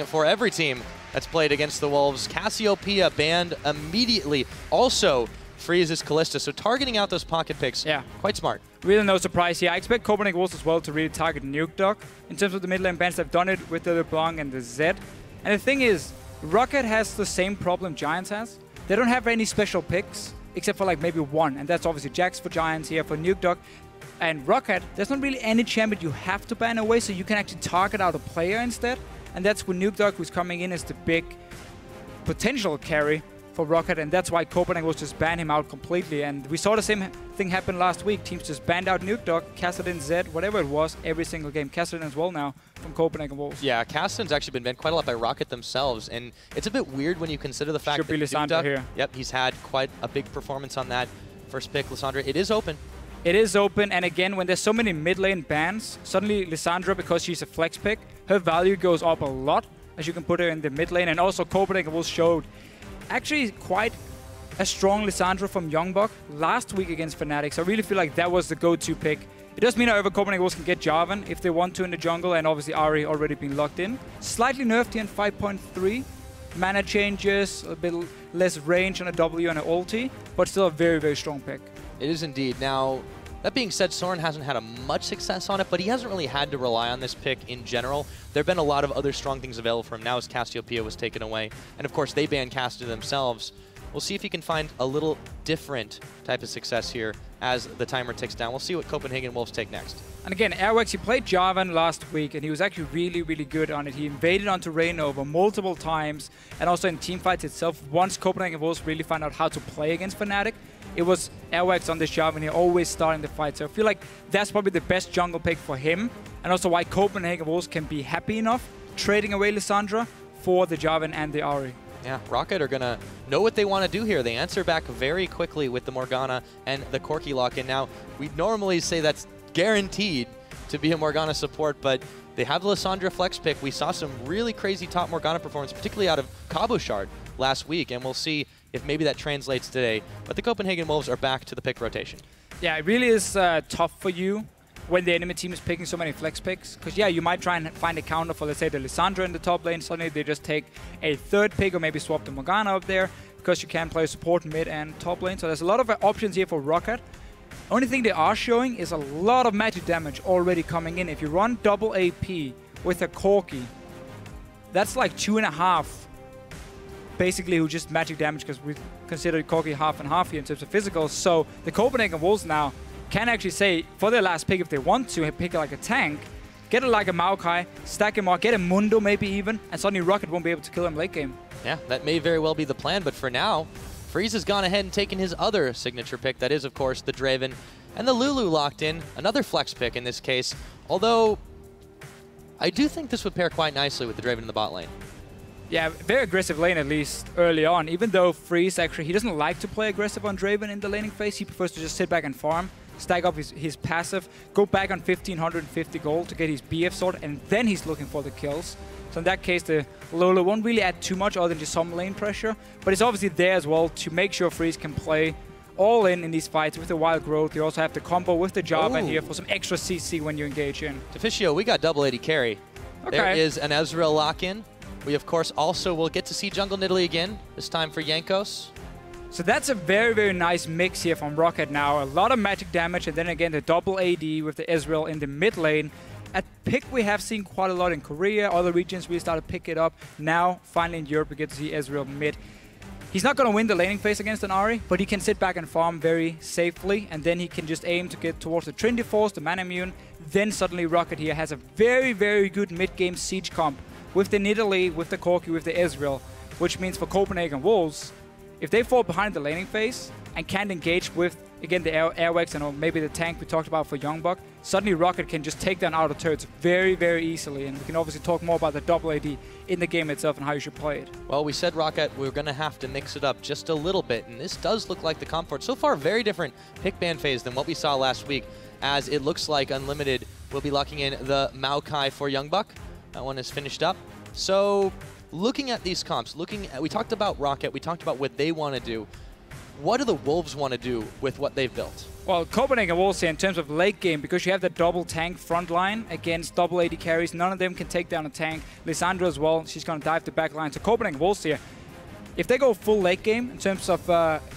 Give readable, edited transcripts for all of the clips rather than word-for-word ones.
for every team that's played against the Wolves. Cassiopeia banned immediately. Also freezes Kalista, so targeting out those pocket picks, quite smart. Really no surprise here. I expect Copenhagen Wolves as well to really target Nukeduck. In terms of the mid lane bans, they've done it with the LeBlanc and the Zed. And the thing is, ROCCAT has the same problem Giants has. They don't have any special picks, except for like maybe one, and that's obviously Jax for Giants here, for Nukeduck. And ROCCAT, there's not really any champion you have to ban away, so you can actually target out a player instead. And that's when Nukeduck, who's coming in as the big potential carry for ROCCAT, and that's why Copenhagen will just ban him out completely. And we saw the same thing happen last week. Teams just banned out Nukeduck, Kassadin, Zed, whatever it was, every single game. Kassadin as well now from Copenhagen Wolves. Yeah, Kassadin's actually been banned quite a lot by ROCCAT themselves, and it's a bit weird when you consider the fact that Lissandra here. Yep, he's had quite a big performance on that first pick, Lissandra. It is open. It is open, and again, when there's so many mid lane bans, suddenly Lissandra, because she's a flex pick, her value goes up a lot, as you can put her in the mid lane. And also Copenhagen Wolves showed actually quite a strong Lissandra from YoungBuck last week against Fnatic. So I really feel like that was the go-to pick. It does mean, however, Copenhagen Wolves can get Jarvan if they want to in the jungle, and obviously Ahri already being locked in. Slightly nerfed here in 5.3. Mana changes, a bit less range on a W and an ulti, but still a very, very strong pick. It is indeed. Now, that being said, Soren hasn't had much success on it, but he hasn't really had to rely on this pick in general. There have been a lot of other strong things available for him now as Cassiopeia was taken away. And of course, they banned Castor themselves. We'll see if he can find a little different type of success here as the timer ticks down. We'll see what Copenhagen Wolves take next. And again, Airwaks, he played Jarvan last week, and he was actually really, really good on it. He invaded onto Reignover multiple times, and also in teamfights itself. Once Copenhagen Wolves really found out how to play against Fnatic, it was Airwaks on this Jarvan here, always starting the fight. So I feel like that's probably the best jungle pick for him, and also why Copenhagen Wolves can be happy enough trading away Lissandra for the Jarvan and the Ahri. Yeah, ROCCAT are going to know what they want to do here. They answer back very quickly with the Morgana and the Corki lock-in. Now, we'd normally say that's guaranteed to be a Morgana support, but they have the Lissandra flex pick. We saw some really crazy top Morgana performance, particularly out of Cabo Shard last week, and we'll see if maybe that translates today. But the Copenhagen Wolves are back to the pick rotation. Yeah, it really is tough for you when the enemy team is picking so many flex picks. Because, yeah, you might try and find a counter for, let's say, the Lissandra in the top lane. Suddenly they just take a third pick or maybe swap the Morgana up there because you can play support mid and top lane. So there's a lot of options here for ROCCAT. Only thing they are showing is a lot of magic damage already coming in. If you run double AP with a Corki, that's like 2.5 basically who just magic damage, because we consider Corki half and half here in terms of physical. So the Copenhagen Wolves now can actually say, for their last pick, if they want to, pick like a tank, get it like a Maokai, stack him up, get a Mundo maybe even, and suddenly ROCCAT won't be able to kill him late game. Yeah, that may very well be the plan, but for now, Freeze has gone ahead and taken his other signature pick. That is, of course, the Draven. And the Lulu locked in, another flex pick in this case, although I do think this would pair quite nicely with the Draven in the bot lane. Yeah, very aggressive lane, at least early on. Even though Freeze, actually, he doesn't like to play aggressive on Draven in the laning phase. He prefers to just sit back and farm, stack up his passive, go back on 1,550 gold to get his BF sword, and then he's looking for the kills. So in that case, the Lulu won't really add too much other than just some lane pressure. But it's obviously there as well to make sure Freeze can play all in these fights with the Wild Growth. You also have the combo with the Jarvan here for some extra CC when you engage in. Deficio, we got double AD carry. Okay. There is an Ezreal lock-in. We, of course, also will get to see Jungle Nidalee again, this time for Jankos. So that's a very, very nice mix here from ROCCAT now. A lot of magic damage, and then again the double AD with the Ezreal in the mid lane. A pick we have seen quite a lot in Korea. Other regions we started to pick it up. Now, finally in Europe, we get to see Ezreal mid. He's not going to win the laning phase against an Ahri, but he can sit back and farm very safely, and then he can just aim to get towards the Trinity Force, the Mana Immune. Then suddenly ROCCAT here has a very, very good mid-game siege comp with the Nidalee, with the Corki, with the Ezreal, which means for Copenhagen Wolves, if they fall behind the laning phase and can't engage with, again, the Airwaks and maybe the tank we talked about for YoungBuck, suddenly ROCCAT can just take down outer turrets very, very easily. And we can obviously talk more about the double AD in the game itself and how you should play it. Well, we said ROCCAT, we're going to have to mix it up just a little bit, and this does look like the comfort. So far, very different pick ban phase than what we saw last week, as it looks like Unlimited will be locking in the Maokai for YoungBuck. That one is finished up. So, looking at these comps, we talked about ROCCAT, we talked about what they want to do. What do the Wolves want to do with what they've built? Well, Copenhagen Wolves here in terms of late game, because you have the double tank front line against double AD carries, none of them can take down a tank. Lissandra as well, she's going to dive the back line. So Copenhagen Wolves here, if they go full late game, in terms of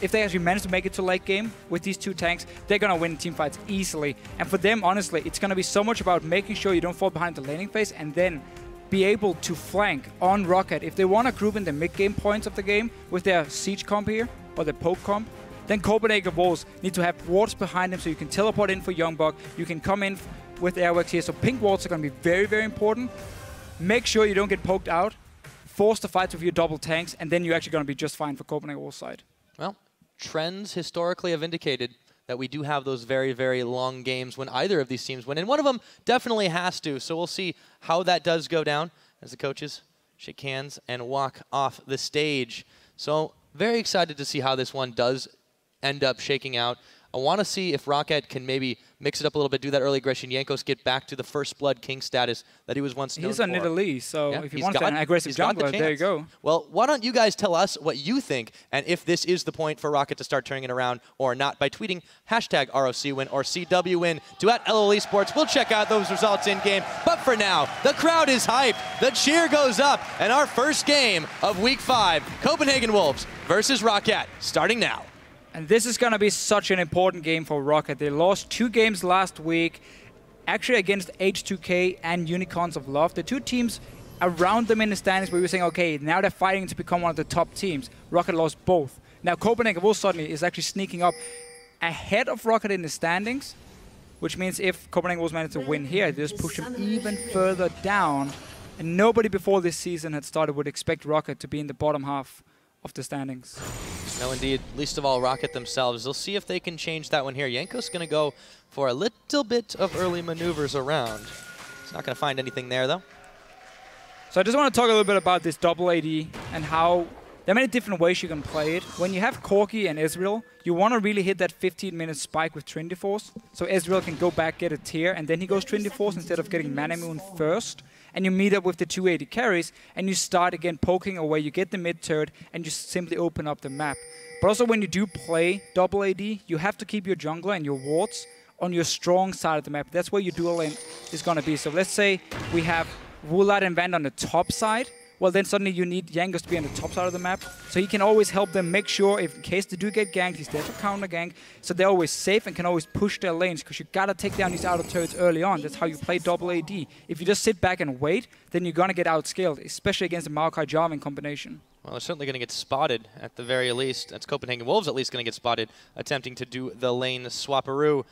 if they actually manage to make it to late game with these two tanks, they're going to win team fights easily. And for them, honestly, it's going to be so much about making sure you don't fall behind the laning phase and then be able to flank on ROCCAT. If they want to group in the mid-game points of the game with their siege comp here, or the poke comp, then Copenhagen Wolves need to have wards behind them so you can teleport in for YoungBuck. You can come in with Airwaks here. So pink wards are going to be very, very important. Make sure you don't get poked out. Force the fights with your double tanks, and then you're actually going to be just fine for Copenhagen Wolves side. Well, trends historically have indicated that we do have those very, very long games when either of these teams win. And one of them definitely has to. So we'll see how that does go down as the coaches shake hands and walk off the stage. So very excited to see how this one does end up shaking out. I want to see if ROCCAT can maybe mix it up a little bit, do that early aggression. Jankos get back to the first blood king status that he was once known for. He's a Nidalee, so yeah, if you want an aggressive jungler, there you go. Well, why don't you guys tell us what you think and if this is the point for ROCCAT to start turning it around or not by tweeting hashtag ROC win or CW win to @LOL Esports. We'll check out those results in game. But for now, the crowd is hyped. The cheer goes up. And our first game of week 5, Copenhagen Wolves versus ROCCAT, starting now. And this is going to be such an important game for ROCCAT. They lost 2 games last week, actually against H2K and Unicorns of Love. The 2 teams around them in the standings where we were saying, okay, now they're fighting to become one of the top teams. ROCCAT lost both. Now Copenhagen Wolves suddenly is actually sneaking up ahead of ROCCAT in the standings, which means if Copenhagen Wolves manage to win here, they just push them even further down. And nobody before this season had started would expect ROCCAT to be in the bottom half of the standings. No, indeed. Least of all, ROCCAT themselves. They'll see if they can change that one here. Jankos going to go for a little bit of early maneuvers around. He's not going to find anything there, though. So I just want to talk a little bit about this double AD and how there are many different ways you can play it. When you have Corki and Ezreal, you want to really hit that 15-minute spike with Trinity Force. So Ezreal can go back, get a tier, and then he goes Trinity Force instead of getting Mana Moon first. And you meet up with the 280 carries, and you start again poking away. You get the mid turret, and you simply open up the map. But also when you do play double AD, you have to keep your jungler and your wards on your strong side of the map. That's where your dual lane is going to be. So let's say we have Woolite and Vander on the top side. Well, then suddenly you need Jankos to be on the top side of the map. So he can always help them make sure, if in case they do get ganked, he's there for counter gank. So they're always safe and can always push their lanes, because you got to take down these outer turrets early on. That's how you play double AD. If you just sit back and wait, then you're going to get outscaled, especially against the Maokai Jarvan combination. Well, they're certainly going to get spotted at the very least. That's Copenhagen Wolves at least going to get spotted, attempting to do the lane swapperoo.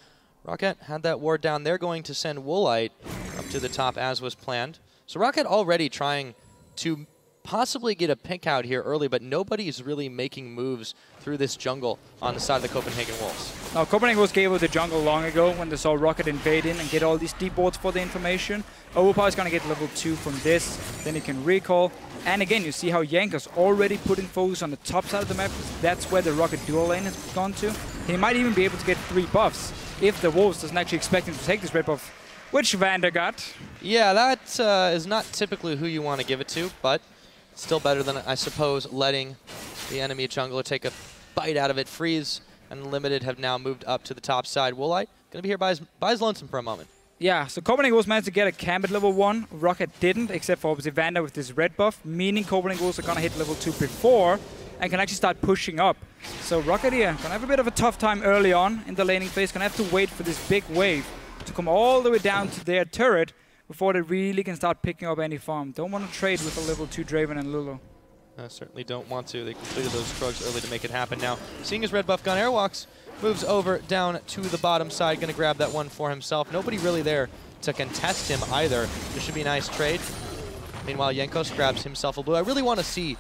ROCCAT had that ward down. They're going to send Woolite up to the top as was planned. So ROCCAT already trying to possibly get a pick out here early, but nobody's really making moves through this jungle on the side of the Copenhagen Wolves. Now, Copenhagen Wolves gave up the jungle long ago when they saw ROCCAT invade in and get all these deep wards for the information. Overpow is going to get level 2 from this, then he can recall. And again, you see how Jankos already putting focus on the top side of the map, because that's where the ROCCAT dual lane has gone to. He might even be able to get 3 buffs if the Wolves doesn't actually expect him to take this red buff, which Vander got. Yeah, that is not typically who you want to give it to, but still better than, I suppose, letting the enemy jungler take a bite out of it. Freeze and Limited have now moved up to the top side. Woolite going to be here by his lonesome for a moment. Yeah, so Copenhagen Wolves managed to get a camp at level 1. ROCCAT didn't, except for obviously Vander with this red buff, meaning Copenhagen Wolves are going to hit level 2 before and can actually start pushing up. So ROCCAT here going to have a bit of a tough time early on in the laning phase. Going to have to wait for this big wave to come all the way down to their turret before they really can start picking up any farm. Don't want to trade with a level 2 Draven and Lulu. Certainly don't want to. They completed those Krugs early to make it happen. Now, seeing his red buff gun, Airwaks moves over down to the bottom side, going to grab that one for himself. Nobody really there to contest him either. This should be a nice trade. Meanwhile, Jankos grabs himself a blue. I really want to see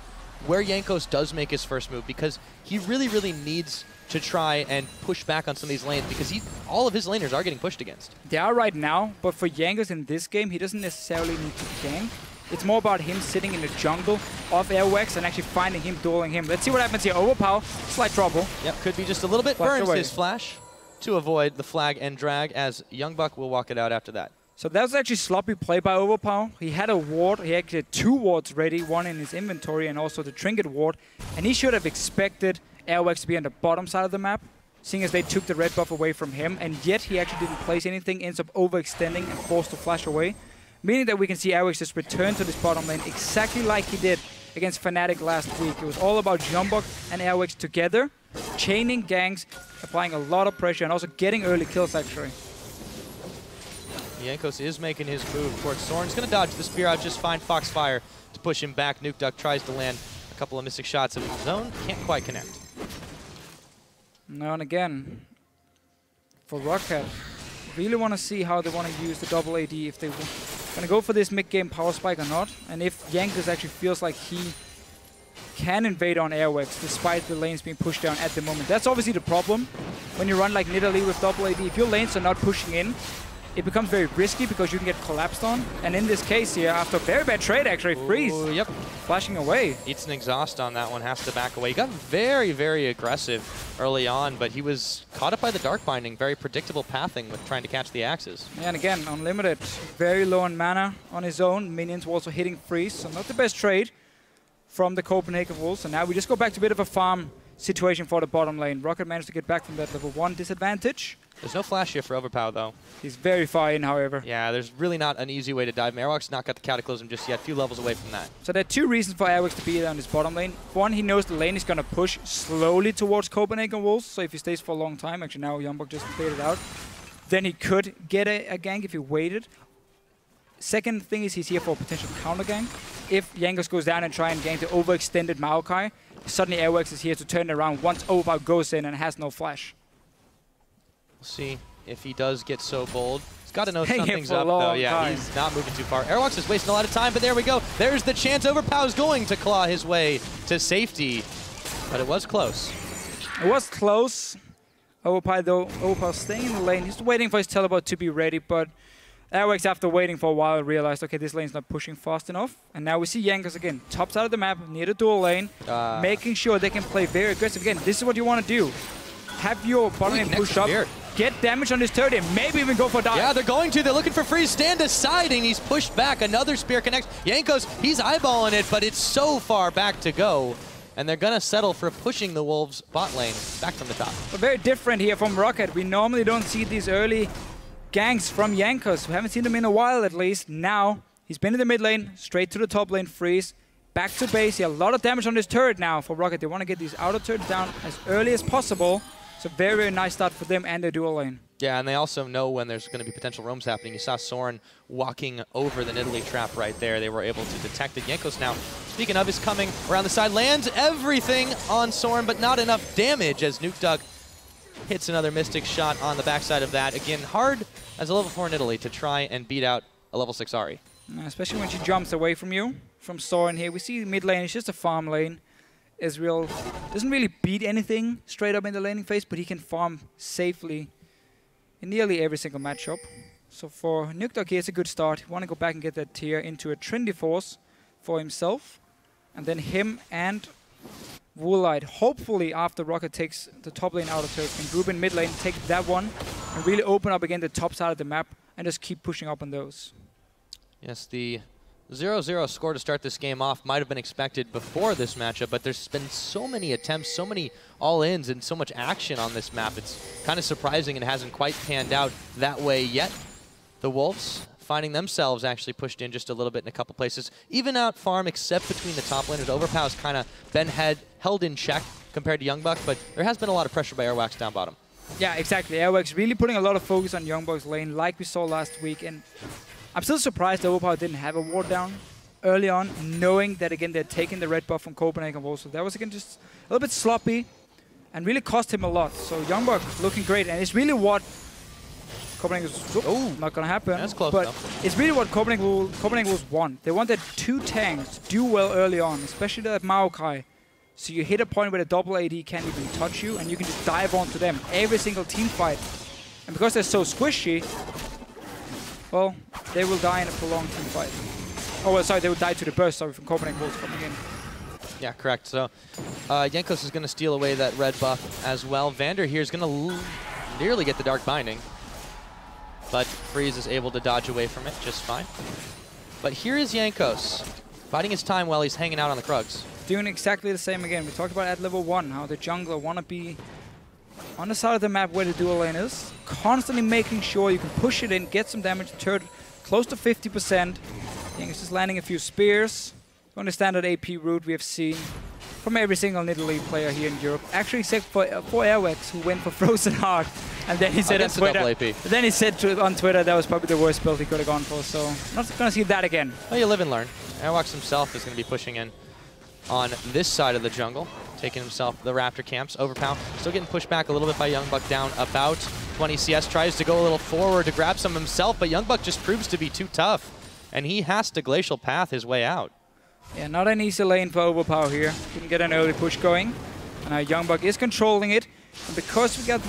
where Jankos does make his first move, because he really, really needs to try and push back on some of these lanes, because all of his laners are getting pushed against. They are right now, but for Jankos in this game, he doesn't necessarily need to gank. It's more about him sitting in the jungle of Airwaks and actually finding him, dueling him. Let's see what happens here. Overpow, slight trouble. Yep, could be just a little bit. Burns his flash to avoid the flag and drag, as YoungBuck will walk it out after that. So that was actually sloppy play by Overpow. He had a ward. He actually had 2 wards ready, one in his inventory and also the trinket ward. And he should have expected Airwaks to be on the bottom side of the map seeing as they took the red buff away from him, and yet he actually didn't place anything, ends up overextending and forced to flash away. Meaning that we can see Airwaks just return to this bottom lane exactly like he did against Fnatic last week. It was all about YoungBuck and Airwaks together, chaining ganks, applying a lot of pressure, and also getting early kills actually. Jankos is making his move towards Soren. He's going to dodge the spear out just fine. Foxfire to push him back. Nukeduck tries to land a couple of mystic shots of his own. Can't quite connect. No, and again, for ROCCAT, really want to see how they want to use the double AD, if they going to go for this mid-game power spike or not, and if Jankos actually feels like he can invade on Airwaks despite the lanes being pushed down at the moment. That's obviously the problem when you run like Nidalee with double AD. If your lanes are not pushing in, it becomes very risky because you can get collapsed on. And in this case here, after a very bad trade actually, Freeze yep. flashing away. Eats an exhaust on that one, has to back away. He got very, very aggressive early on, but he was caught up by the Dark Binding. Very predictable pathing with trying to catch the axes. Yeah, and again, Unlimited, very low on mana on his own. Minions were also hitting Freeze, so not the best trade from the Copenhagen Wolves. And now we just go back to a bit of a farm situation for the bottom lane. ROCCAT managed to get back from that level 1 disadvantage. There's no flash here for Overpow, though. He's very far in, however. Yeah, there's really not an easy way to dive. Airwaks not got the Cataclysm just yet. A few levels away from that. So there are two reasons for Airwaks to be there on this bottom lane. One, he knows the lane is going to push slowly towards Copenhagen Wolves. So if he stays for a long time, actually now YoungBuck just cleared it out, then he could get a gank if he waited. Second thing is he's here for a potential counter gank. If Jankos goes down and try and gank the overextended Maokai, suddenly Airwaks is here to turn it around once Overpow goes in and has no flash. We'll see if he does get so bold. He's got to know something's up, though. Yeah, he's not moving too far. Airwaks is wasting a lot of time, but there we go. There's the chance. Overpow's going to claw his way to safety, but it was close. It was close. Overpow, though, Overpow staying in the lane. He's waiting for his teleport to be ready, but Airwaks, after waiting for a while, realized, okay, this lane's not pushing fast enough. And now we see Jankos again, top side of the map, near the dual lane, making sure they can play very aggressive. Again, this is what you want to do. Have your bottom lane pushed up, get damage on this turret, and maybe even go for a dive. Yeah, they're going to. They're looking for Freeze. Stand aside, and he's pushed back. Another spear connects. Jankos, he's eyeballing it, but it's so far back to go. And they're going to settle for pushing the Wolves bot lane back from the top. But very different here from ROCCAT. We normally don't see these early ganks from Jankos. We haven't seen them in a while, at least. Now, he's been in the mid lane, straight to the top lane, Freeze. Back to base. He had a lot of damage on this turret now for ROCCAT. They want to get these outer turrets down as early as possible. It's a very, very nice start for them and their dual lane. Yeah, and they also know when there's going to be potential roams happening. You saw Soren walking over the Nidalee trap right there. They were able to detect it. Jankos now, speaking of, is coming around the side. Lands everything on Soren, but not enough damage as Nukeduck hits another Mystic shot on the backside of that. Again, hard as a level 4 Nidalee to try and beat out a level 6 Ahri. Especially when she jumps away from you, from Soren here. We see mid lane, it's just a farm lane. Ezreal doesn't really beat anything straight up in the laning phase, but he can farm safely in nearly every single matchup. So for Nukeduck here, it's a good start. He want to go back and get that tier into a Trinity Force for himself. And then him and Woolite, hopefully after ROCCAT takes the top lane out of turret, can group in mid lane, take that one, and really open up again the top side of the map and just keep pushing up on those. Yes, the 0-0 score to start this game off might have been expected before this matchup, but there's been so many attempts, so many all-ins, and so much action on this map. It's kind of surprising it hasn't quite panned out that way yet. The Wolves finding themselves actually pushed in just a little bit in a couple places. Even out farm, except between the top laners. Overpow's kind of been held in check compared to YoungBuck, but there has been a lot of pressure by Airwaks down bottom. Yeah, exactly. Airwaks really putting a lot of focus on YoungBuck's lane, like we saw last week, and I'm still surprised that Overpow didn't have a ward down early on, knowing that, again, they're taking the red buff from Copenhagen Wolves. So that was, again, just a little bit sloppy and really cost him a lot. So YoungBuck looking great, and it's really what Copenhagen Wolves... not going to happen. That's close but enough. It's really what Copenhagen Wolves want. They want their two tanks to do well early on, especially that Maokai. So you hit a point where the double AD can't even touch you, and you can just dive onto them every single team fight. And because they're so squishy, well, they will die in a prolonged team fight. Oh, well, sorry, they will die to the burst, sorry, from Copenhagen Wolves coming in. Yeah, correct. So Jankos is going to steal away that red buff as well. Vander here is going to nearly get the Dark Binding, but Freeze is able to dodge away from it just fine. But here is Jankos, biding his time while he's hanging out on the Krugs. Doing exactly the same again. We talked about at level 1, how the jungler want to be on the side of the map where the dual lane is, constantly making sure you can push it in, get some damage, turret close to 50%. Jankos just landing a few spears. On the standard AP route we have seen from every single Nidalee player here in Europe. Actually, except for Airwaks, who went for Frozen Heart. And then he said on Twitter, that was probably the worst build he could have gone for. So not going to see that again. Well, you live and learn. Airwaks himself is going to be pushing in on this side of the jungle, taking himself the Raptor camps. Overpow still getting pushed back a little bit by YoungBuck, down about 20 CS. Tries to go a little forward to grab some himself, but YoungBuck just proves to be too tough. And he has to Glacial Path his way out. Yeah, not an easy lane for Overpow here. Didn't get an early push going. And now YoungBuck is controlling it. And because we got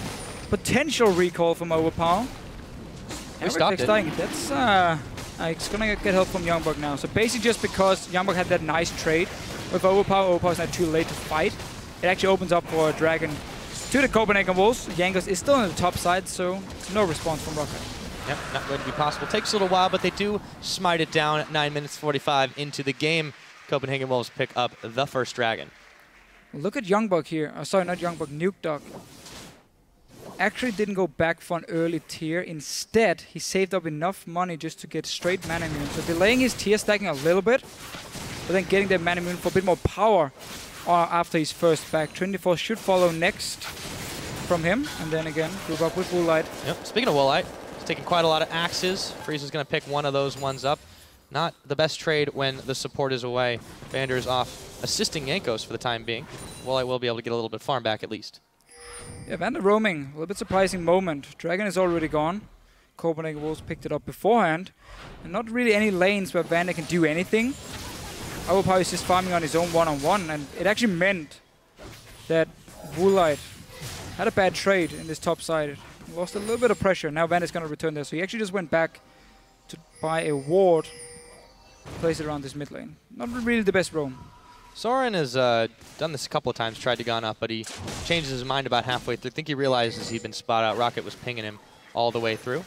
potential recall from Overpow, we stopped it. That's it's gonna get help from YoungBuck now. So basically just because YoungBuck had that nice trade with Overpow, Overpow's not too late to fight. It actually opens up for a Dragon to the Copenhagen Wolves. Jankos is still on the top side, so no response from ROCCAT. Yep, not going to be possible. Takes a little while, but they do smite it down at 9 minutes 45 into the game. Copenhagen Wolves pick up the first Dragon. Look at YoungBuck here. Oh, sorry, not YoungBuck, Nukeduck. Actually didn't go back for an early tier. Instead, he saved up enough money just to get straight mana immune. So delaying his tier stacking a little bit, but then getting the mana immune for a bit more power after his first back. 24 should follow next from him. And then again, group up with Woolite. Yep, speaking of Woolite, he's taking quite a lot of axes. Freeze is going to pick one of those ones up. Not the best trade when the support is away. Vander is off assisting Jankos for the time being. Woolite will be able to get a little bit farm back at least. Yeah, Vander roaming. A little bit surprising moment. Dragon is already gone. Copenhagen Wolves picked it up beforehand. And not really any lanes where Vander can do anything. Overpow is just farming on his own one-on-one. And it actually meant that Woolite had a bad trade in this top side. Lost a little bit of pressure. Now Vander's going to return there. So he actually just went back to buy a ward. Place it around this mid lane. Not really the best roam. Soren has done this a couple of times, tried to gun up, but he changes his mind about halfway through. I think he realizes he'd been spot out. ROCCAT was pinging him all the way through.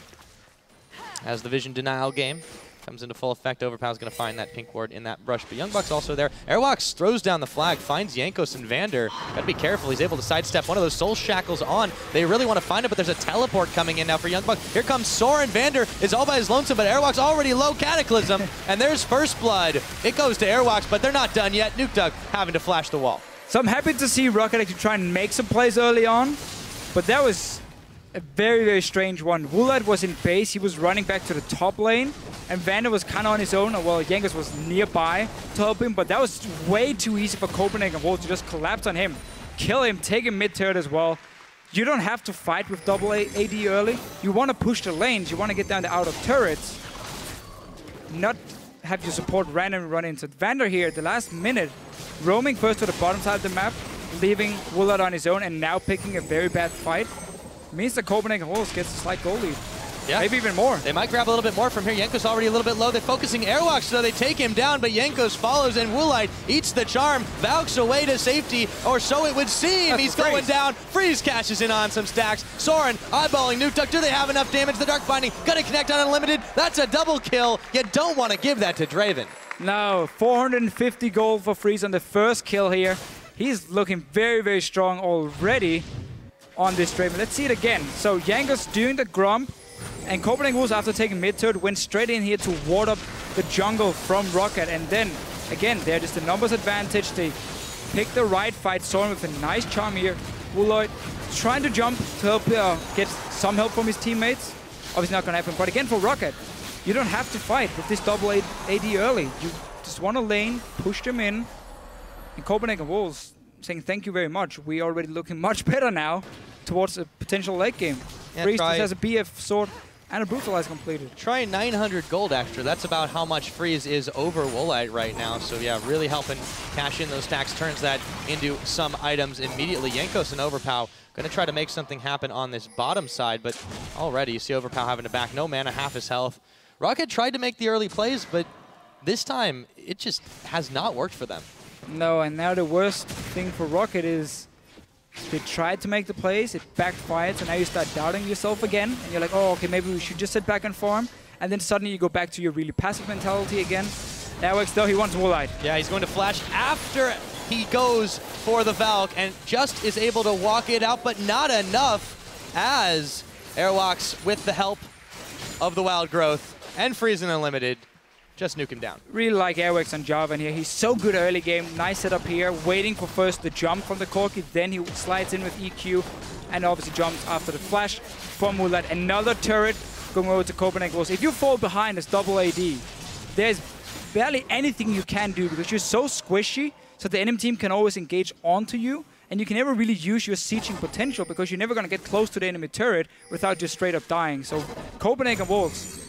As the vision denial game comes into full effect, Overpow's going to find that pink ward in that brush, but YoungBuck's also there. Airwaks throws down the flag, finds Jankos and Vander. Got to be careful. He's able to sidestep one of those soul shackles on. They really want to find it, but there's a teleport coming in now for YoungBuck. Here comes Soren. Vander is all by his lonesome, but Airwaks already low Cataclysm, and there's first blood. It goes to Airwaks, but they're not done yet. Nukeduck having to flash the wall. So I'm happy to see ROCCAT actually try and make some plays early on, but that was a very, very strange one. Woolite was in base. He was running back to the top lane, and Vander was kind of on his own. Well, Jankos was nearby to help him, but that was way too easy for Copenhagen Wolves to just collapse on him, kill him, take him mid-turret as well. You don't have to fight with double AD early. You want to push the lanes. You want to get down the out of turrets, not have your support randomly run into Vander here at the last minute, roaming first to the bottom side of the map, leaving Woolite on his own, and now picking a very bad fight. Means the Copenhagen Wolves gets a slight goal lead. Yeah. Maybe even more. They might grab a little bit more from here. Jankos already a little bit low. They're focusing Airwaks, so they take him down, but Jankos follows, and Woolite eats the charm, Valks away to safety, or so it would seem. That's He's going down. Freeze cashes in on some stacks. Soren eyeballing Nukeduck. Do they have enough damage? The Dark Binding gonna connect on Unlimited. That's a double kill. You don't want to give that to Draven. No, 450 gold for Freeze on the first kill here. He's looking very, very strong already on this Draven. Let's see it again. So Jankos doing the Grump, and Copenhagen Wolves, after taking mid-turret, went straight in here to ward up the jungle from ROCCAT. And then, again, they're just a numbers advantage. They pick the right fight. Soren with a nice charm here. Woolite trying to jump to help get some help from his teammates. Obviously not going to happen. But again, for ROCCAT, you don't have to fight with this double AD early. You just want a lane, push them in. And Copenhagen Wolves saying thank you very much. We're already looking much better now towards a potential late game. Yeah, Freeze has a BF sword and a Brutalize completed. Try 900 gold extra. That's about how much Freeze is over Woolite right now. So yeah, really helping cash in those stacks. Turns that into some items immediately. Jankos and Overpow going to try to make something happen on this bottom side, but already you see Overpow having to back no mana, half his health. ROCCAT tried to make the early plays, but this time it just has not worked for them. No, and now the worst thing for ROCCAT is they tried to make the plays, it backfired, so now you start doubting yourself again, and you're like, oh, okay, maybe we should just sit back and farm, and then suddenly you go back to your really passive mentality again. Airwaks, though, he wants Woolite. Yeah, he's going to flash after He goes for the Valk and just is able to walk it out, but not enough as Airwaks, with the help of the Wild Growth and Freezing Unlimited, just nuke him down. Really like Airwaks on Jarvan here. He's so good early game. Nice setup here. Waiting for first the jump from the Corki. Then he slides in with EQ and obviously jumps after the flash from Woolite. Another turret going over to Copenhagen Wolves. If you fall behind as double AD, there's barely anything you can do because you're so squishy, so the enemy team can always engage onto you. And you can never really use your sieging potential because you're never going to get close to the enemy turret without just straight up dying. So Copenhagen Wolves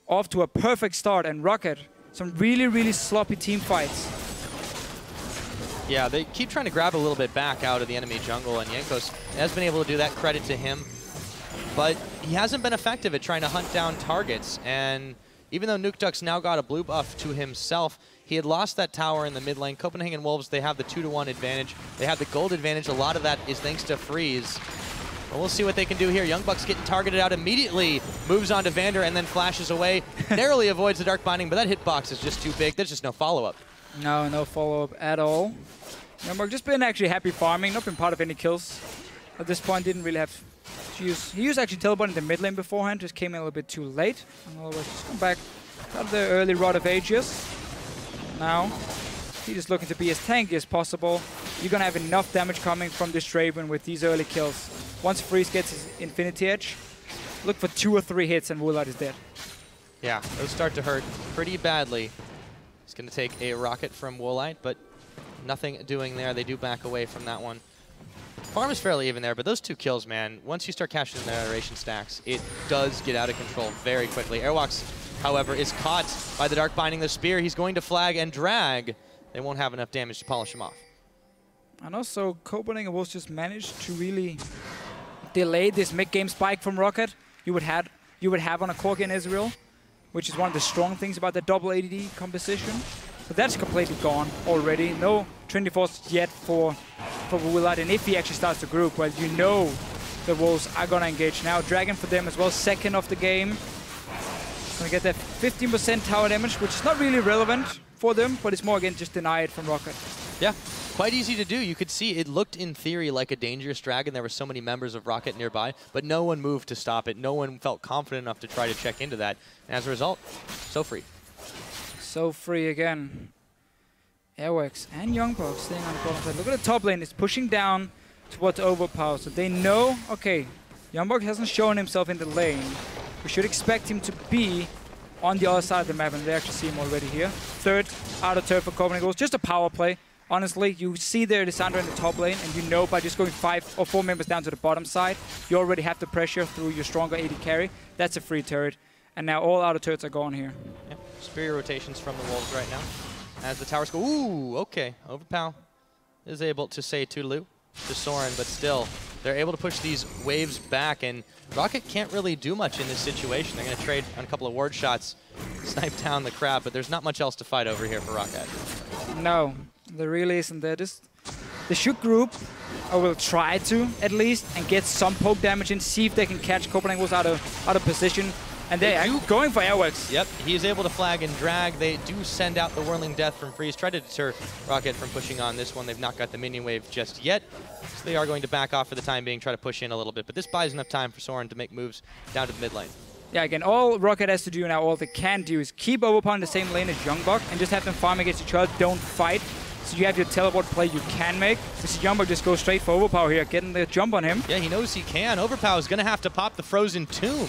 off to a perfect start, and ROCCAT, some really, really sloppy team fights. Yeah, they keep trying to grab a little bit back out of the enemy jungle, and Jankos has been able to do that, credit to him. But he hasn't been effective at trying to hunt down targets, and even though Nukeduck's now got a blue buff to himself, he had lost that tower in the mid lane. Copenhagen Wolves, they have the 2-to-1 advantage. They have the gold advantage. A lot of that is thanks to Freeze. Well, we'll see what they can do here. YoungBuck's getting targeted out immediately, moves on to Vander, and then flashes away. Narrowly avoids the Dark Binding, but that hitbox is just too big. There's just no follow-up. No follow-up at all. YoungBuck just been actually happy farming, not been part of any kills. At this point, didn't really have to use. He used actually teleporting the mid lane beforehand, just came in a little bit too late. And otherwise, just come back. Got the early Rod of Ages. Now, he's just looking to be as tanky as possible. You're going to have enough damage coming from this Draven with these early kills. Once Freeze gets his Infinity Edge, look for 2 or 3 hits and Woolite is dead. Yeah, those start to hurt pretty badly. He's going to take a rocket from Woolite, but nothing doing there. They do back away from that one. Farm is fairly even there, but those 2 kills, man, once you start cashing in the iteration stacks, it does get out of control very quickly. Airwaks, however, is caught by the Dark Binding, the Spear. He's going to flag and drag. They won't have enough damage to polish him off. And also, Copenhagen Wolves just managed to really delay this mid-game spike from ROCCAT you would have on a Corki and Ezreal, which is one of the strong things about the double ADD composition. But that's completely gone already. No Trinity Force yet for Woolite, and if he actually starts the group, well, you know the Wolves are going to engage now. Dragon for them as well, second of the game. Going to get that 15% tower damage, which is not really relevant for them, but it's more, again, just denied from ROCCAT. Yeah, quite easy to do. You could see it looked in theory like a dangerous dragon. There were so many members of ROCCAT nearby, but no one moved to stop it. No one felt confident enough to try to check into that. And as a result, so free. So free again. Airwaks and YoungBuck staying on the bottom side. Look at the top lane. It's pushing down towards Overpow. So they know, okay, YoungBuck hasn't shown himself in the lane. We should expect him to be on the other side of the map, and they actually see him already here. Third out of turf for Copenhagen Wolves. Just a power play. Honestly, you see there Lissandra in the top lane, and you know by just going 5 or 4 members down to the bottom side, you already have the pressure through your stronger AD carry. That's a free turret. And now all outer turrets are gone here. Yep. Superior rotations from the Wolves right now. As the towers go, ooh, okay. Overpow is able to say toodaloo to Soren, but still, they're able to push these waves back, and ROCCAT can't really do much in this situation. They're going to trade on a couple of ward shots, snipe down the crab, but there's not much else to fight over here for ROCCAT. No, there really isn't. They should group, or will try to at least, and get some poke damage in, see if they can catch Copenhagen Wolves out of position. And they are going for Airwaks. Yep, he is able to flag and drag. They do send out the Whirling Death from Freeze, try to deter ROCCAT from pushing on this one. They've not got the minion wave just yet, so they are going to back off for the time being, try to push in a little bit. But this buys enough time for Soren to make moves down to the mid lane. Yeah, again, all ROCCAT has to do now, all they can do is keep Overpow in the same lane as YoungBuck and just have them farm against each other, don't fight. So you have your teleport play you can make. This YoungBuck just goes straight for Overpow here, getting the jump on him. Yeah, he knows he can. Overpow is going to have to pop the Frozen Tomb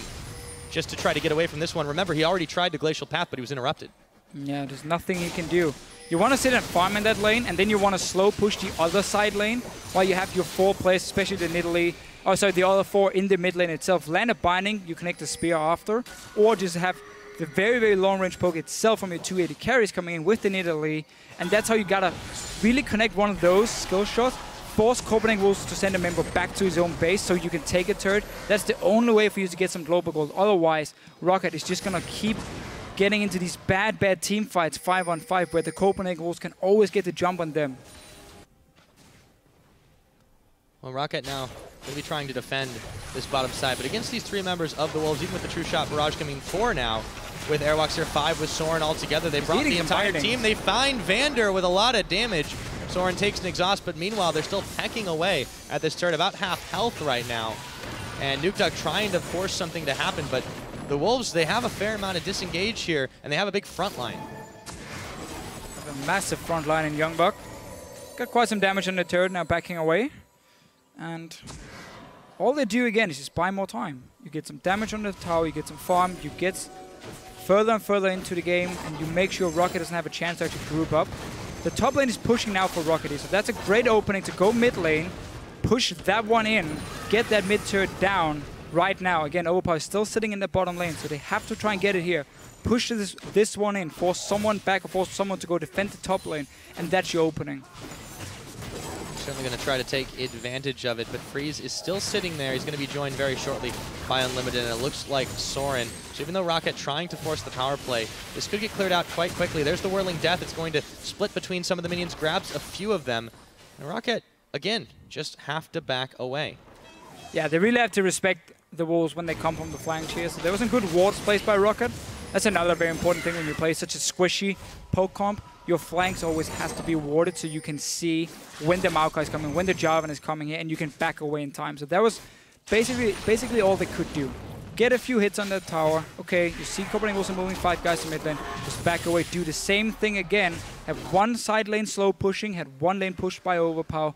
just to try to get away from this one. Remember, he already tried the Glacial Path, but he was interrupted. Yeah, there's nothing he can do. You want to sit and farm in that lane, and then you want to slow push the other side lane while you have your 4 players, especially the Nidalee, oh sorry, the other 4 in the mid lane itself. Land a binding, you connect the spear after, or just have the very, very long range poke itself from your 2 AD carries coming in with the Nidalee, and that's how you gotta really connect one of those skill shots. Force Copenhagen Wolves to send a member back to his own base so you can take a turret. That's the only way for you to get some global gold. Otherwise, ROCCAT is just going to keep getting into these bad team fights 5-on-5 where the Copenhagen Wolves can always get the jump on them. Well, ROCCAT now going to be trying to defend this bottom side, but against these 3 members of the Wolves, even with the True Shot Barrage coming 4 now, with Airwaks here 5 with Soren all together, they brought the entire team. They find Vander with a lot of damage. Soren takes an exhaust, but meanwhile, they're still pecking away at this turret, about half health right now. And Nukeduck trying to force something to happen, but the Wolves, they have a fair amount of disengage here, and they have a big front line. A massive front line in YoungBuck. Got quite some damage on the turret, now backing away. And all they do again is just buy more time. You get some damage on the tower, you get some farm, you get further and further into the game, and you make sure ROCCAT doesn't have a chance to actually group up. The top lane is pushing now for ROCCAT, so that's a great opening to go mid lane, push that one in, get that mid turret down right now. Again, Overpow is still sitting in the bottom lane, so they have to try and get it here. Push this one in, force someone back or force someone to go defend the top lane, and that's your opening. Certainly going to try to take advantage of it, but Freeze is still sitting there. He's going to be joined very shortly by Unlimited, and it looks like Soren. So even though ROCCAT trying to force the power play, this could get cleared out quite quickly. There's the Whirling Death. It's going to split between some of the minions, grabs a few of them, and ROCCAT, again, just have to back away. Yeah, they really have to respect the Wolves when they come from the flank here. So there was some good wards placed by ROCCAT. That's another very important thing when you play such a squishy poke comp. Your flanks always has to be warded so you can see when the Maokai is coming, when the Jarvan is coming here, and you can back away in time. So that was basically all they could do. Get a few hits on the tower. Okay, you see Copenhagen Wolves moving 5 guys to mid lane. Just back away, do the same thing again. Have one side lane slow pushing, had one lane pushed by Overpow.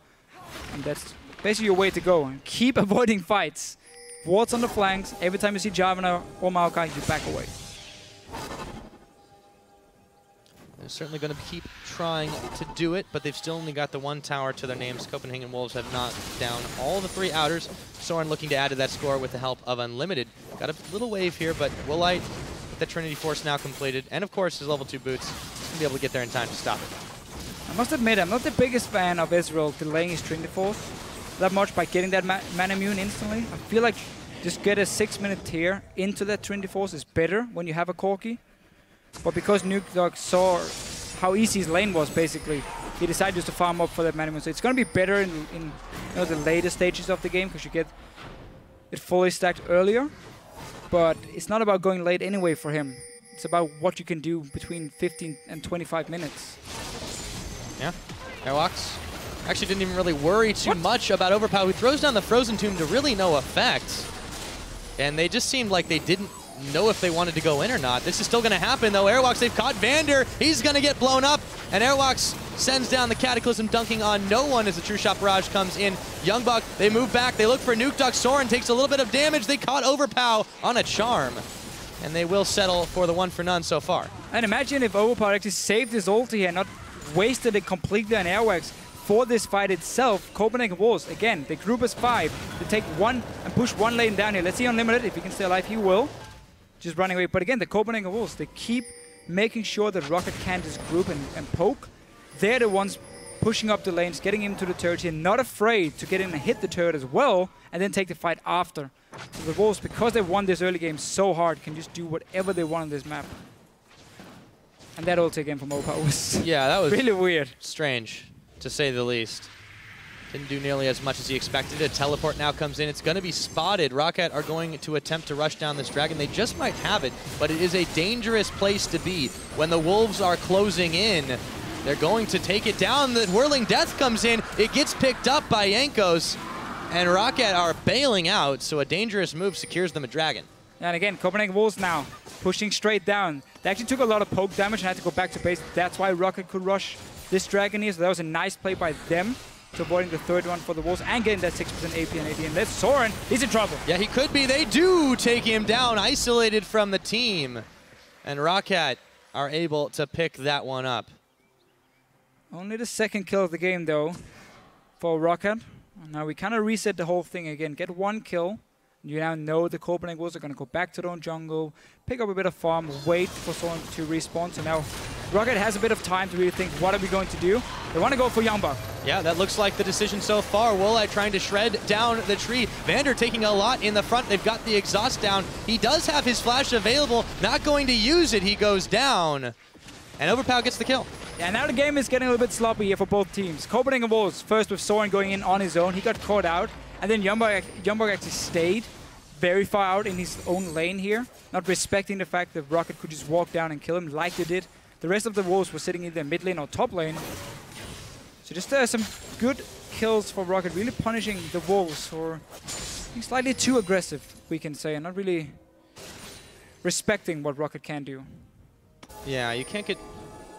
And that's basically your way to go. And keep avoiding fights. Wards on the flanks. Every time you see Jarvan or Maokai, you back away. They're certainly going to keep trying to do it, but they've still only got the one tower to their names. Copenhagen Wolves have knocked down all the 3 outers. Soren looking to add to that score with the help of Unlimited. Got a little wave here, but Woolite, with the Trinity Force now completed, and of course his level 2 boots, he's going to be able to get there in time to stop it. I must admit, I'm not the biggest fan of Ezreal delaying his Trinity Force that much by getting that mana immune instantly. I feel like just get a 6-minute tier into that Trinity Force is better when you have a Corki. But because Nukeduck saw how easy his lane was, basically, he decided just to farm up for that mana immune. So it's going to be better in the later stages of the game because you get it fully stacked earlier. But it's not about going late anyway for him. It's about what you can do between 15 and 25 minutes. Yeah, Airwaks actually didn't even really worry too much about Overpow, who throws down the Frozen Tomb to really no effect. And they just seemed like they didn't know if they wanted to go in or not. This is still going to happen, though. Airwaks, they've caught Vander. He's going to get blown up. And Airwaks sends down the Cataclysm, dunking on no one as the True Shot Barrage comes in. YoungBuck, they move back. They look for Nukeduck. Soren takes a little bit of damage. They caught Overpow on a charm. And they will settle for the 1 for none so far. And imagine if Overpow actually saved his ulti here and not wasted it completely on Airwaks for this fight itself. Copenhagen Wolves, again, they group as 5. They take one and push one lane down here. Let's see Unlimited. If he can stay alive, he will. Just running away. But again, the Copenhagen Wolves, they keep making sure that ROCCAT can't just group and poke. They're the ones pushing up the lanes, getting him to the turret here, not afraid to get in and hit the turret as well, and then take the fight after. So the Wolves, because they've won this early game so hard, can just do whatever they want on this map. And that ulti again from Overpow was that was really weird. Strange, to say the least. Didn't do nearly as much as he expected. A teleport now comes in. It's going to be spotted. ROCCAT are going to attempt to rush down this dragon. They just might have it, but it is a dangerous place to be. When the Wolves are closing in, they're going to take it down. The Whirling Death comes in. It gets picked up by Jankos, and ROCCAT are bailing out, so a dangerous move secures them a dragon. And again, Copenhagen Wolves now pushing straight down. They actually took a lot of poke damage and had to go back to base. That's why ROCCAT could rush this dragon here, so that was a nice play by them to avoiding the 3rd one for the Wolves and getting that 6% AP and AD. And that's Soren. He's in trouble. Yeah, he could be. They do take him down, isolated from the team. And ROCCAT are able to pick that one up. Only the 2nd kill of the game, though, for ROCCAT. Now we kind of reset the whole thing again. Get 1 kill. You now know the Copenhagen Wolves are going to go back to their own jungle, pick up a bit of farm, wait for someone to respawn. So now ROCCAT has a bit of time to really think, what are we going to do? They want to go for YoungBuck. Yeah, that looks like the decision so far. Woolite trying to shred down the tree. Vander taking a lot in the front. They've got the exhaust down. He does have his flash available. Not going to use it. He goes down. And Overpow gets the kill. Yeah, now the game is getting a little bit sloppy here for both teams. Copenhagen Wolves first with Soren going in on his own. He got caught out. And then YoungBuck actually stayed very far out in his own lane here, not respecting the fact that ROCCAT could just walk down and kill him like they did. The rest of the Wolves were sitting in their mid lane or top lane. So So just some good kills for ROCCAT, really punishing the Wolves for being slightly too aggressive, we can say, and not really respecting what ROCCAT can do. Yeah, you can't get...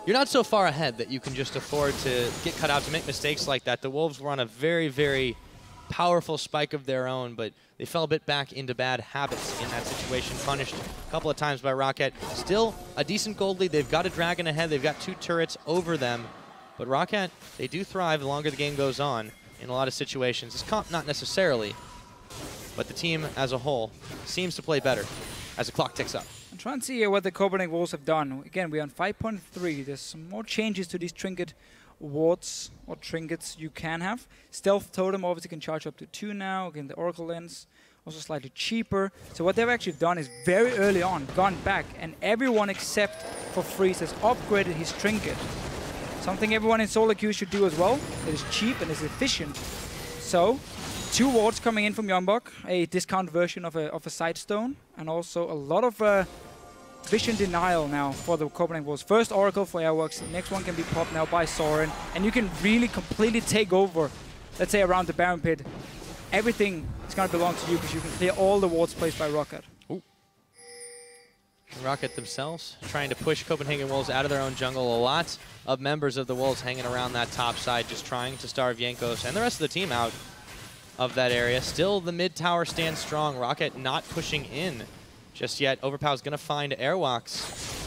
You're not so far ahead that you can just afford to get cut out to make mistakes like that. The Wolves were on a very, very powerful spike of their own, but they fell a bit back into bad habits in that situation. Punished a couple of times by ROCCAT. Still a decent gold lead. They've got a dragon ahead. They've got 2 turrets over them. But ROCCAT, they do thrive the longer the game goes on in a lot of situations. This comp, not necessarily, but the team as a whole seems to play better as the clock ticks up. I'm trying to see what the Copenhagen Wolves have done. Again, we're on 5.3. There's some more changes to these trinket wards or trinkets you can have. Stealth Totem obviously can charge up to 2 now. Again, the Oracle Lens also slightly cheaper. So what they've actually done is very early on gone back, and everyone except for Freeze has upgraded his trinket. Something everyone in solo queue should do as well. It is cheap and is efficient. So 2 wards coming in from YoungBuck, a discount version of a side stone, and also a lot of vision denial now for the Copenhagen Wolves. First Oracle for Airwaks, the next one can be popped now by Soren, and you can really completely take over, let's say around the Baron Pit. Everything is going to belong to you because you can clear all the wards placed by ROCCAT. Ooh. ROCCAT themselves trying to push Copenhagen Wolves out of their own jungle. A lot of members of the Wolves hanging around that top side, just trying to starve Jankos and the rest of the team out of that area. Still, the mid tower stands strong. ROCCAT not pushing in just yet. Overpow is going to find Airwaks.